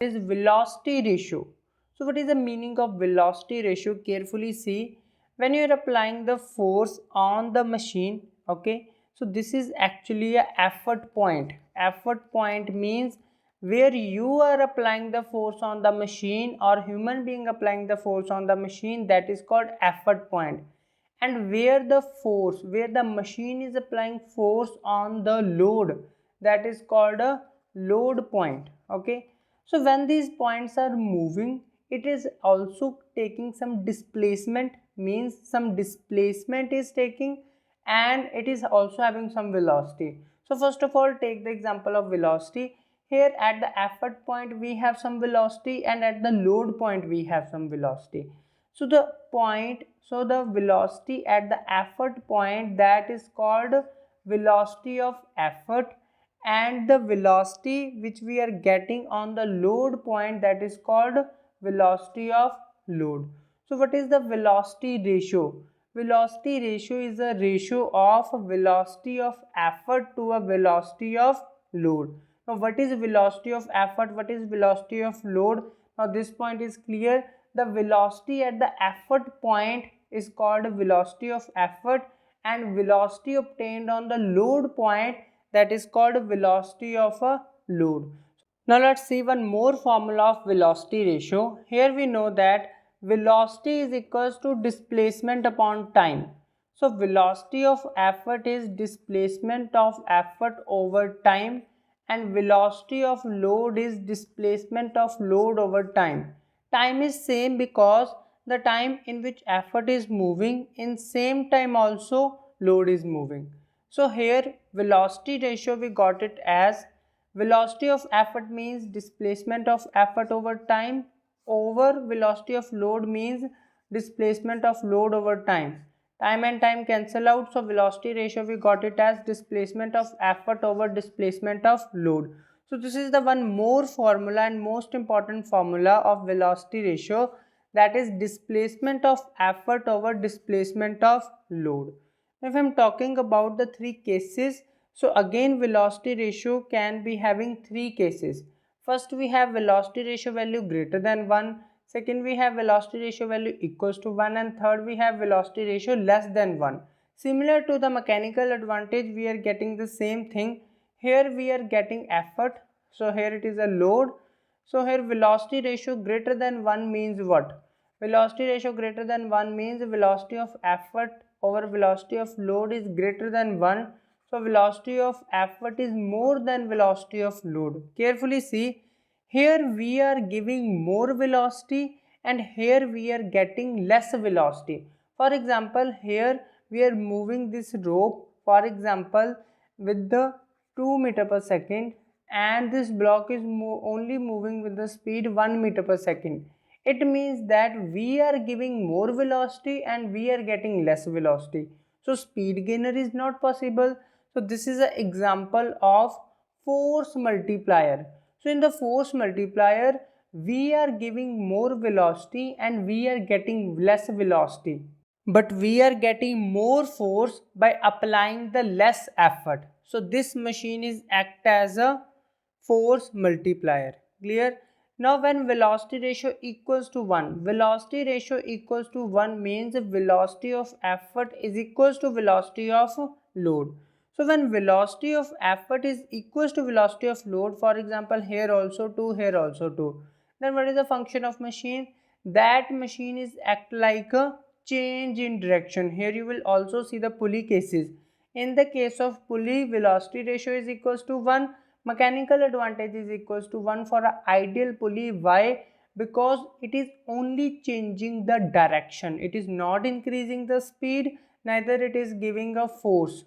is velocity ratio. So what is the meaning of velocity ratio? Carefully see. When you are applying the force on the machine, okay, so this is actually a effort point. Effort point means where you are applying the force on the machine, or human being applying the force on the machine, that is called effort point. And where the force, where the machine is applying force on the load, that is called a load point. Okay, so when these points are moving, it is also taking some displacement, means some displacement is taking, and it is also having some velocity. So first of all, take the example of velocity. Here at the effort point we have some velocity, and at the load point we have some velocity. So the velocity at the effort point, that is called velocity of effort, and the velocity which we are getting on the load point, that is called velocity of load. So what is the velocity ratio? Velocity ratio is the ratio of velocity of effort to a velocity of load. Now what is velocity of effort, what is velocity of load? Now this point is clear. The velocity at the effort point is called velocity of effort, and velocity obtained on the load point, that is called velocity of a load. Now let's see one more formula of velocity ratio. Here we know that velocity is equals to displacement upon time. So velocity of effort is displacement of effort over time, and velocity of load is displacement of load over time. Time is same because the time in which effort is moving, in same time also load is moving. So here velocity ratio we got it as velocity of effort means displacement of effort over time, over velocity of load means displacement of load over time. Time and time cancel out, so velocity ratio we got it as displacement of effort over displacement of load. So this is the one more formula and most important formula of velocity ratio, that is displacement of effort over displacement of load. If I am talking about the three cases, so again velocity ratio can be having three cases. First we have velocity ratio value greater than 1, second we have velocity ratio value equals to 1, and third we have velocity ratio less than 1. Similar to the mechanical advantage, we are getting the same thing. Here we are getting effort, so here it is a load. So here velocity ratio greater than 1 means what? Velocity ratio greater than 1 means velocity of effort over velocity of load is greater than 1. So velocity of effort is more than velocity of load. Carefully see, here we are giving more velocity and here we are getting less velocity. For example, here we are moving this rope, for example, with the 2 meter per second, and this block is only moving with the speed 1 meter per second. It means that we are giving more velocity and we are getting less velocity. So speed gainer is not possible. So this is an example of force multiplier. So in the force multiplier, we are giving more velocity and we are getting less velocity, but we are getting more force by applying the less effort. So this machine is act as a force multiplier. Clear? Now when velocity ratio equals to 1, velocity ratio equals to 1 means velocity of effort is equals to velocity of load. So when velocity of effort is equals to velocity of load, for example here also 2, here also 2, then what is the function of machine? That machine is act like a change in direction. Here you will also see the pulley cases. In the case of pulley, velocity ratio is equals to 1, mechanical advantage is equals to 1 for an ideal pulley. Why? Because it is only changing the direction, it is not increasing the speed, neither it is giving a force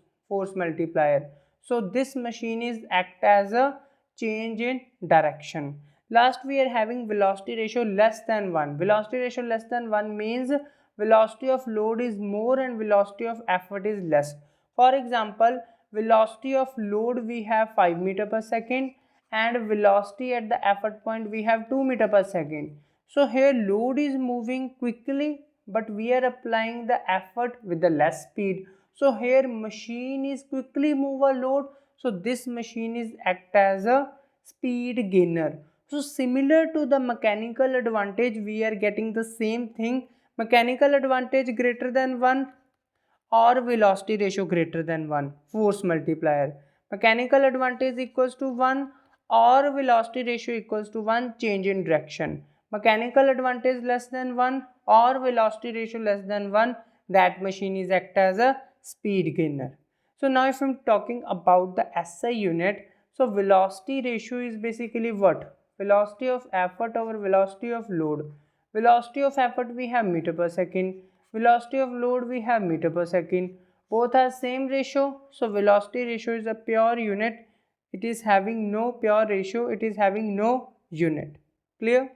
multiplier. So this machine is act as a change in direction. Last we are having velocity ratio less than 1. Velocity ratio less than 1 means velocity of load is more and velocity of effort is less. For example, velocity of load we have 5 meter per second and velocity at the effort point we have 2 meter per second. So here load is moving quickly, but we are applying the effort with the less speed. So here machine is quickly move a load. So this machine is act as a speed gainer. So similar to the mechanical advantage, we are getting the same thing. Mechanical advantage greater than 1 or velocity ratio greater than 1, force multiplier. Mechanical advantage equals to 1 or velocity ratio equals to 1, change in direction. Mechanical advantage less than 1 or velocity ratio less than 1, that machine is act as a speed gainer. So now if I'm talking about the SI unit, so velocity ratio is basically what? Velocity of effort over velocity of load. Velocity of effort we have meter per second. Velocity of load we have meter per second. Both are same ratio. So velocity ratio is a pure unit. It is having no pure ratio. It is having no unit. Clear?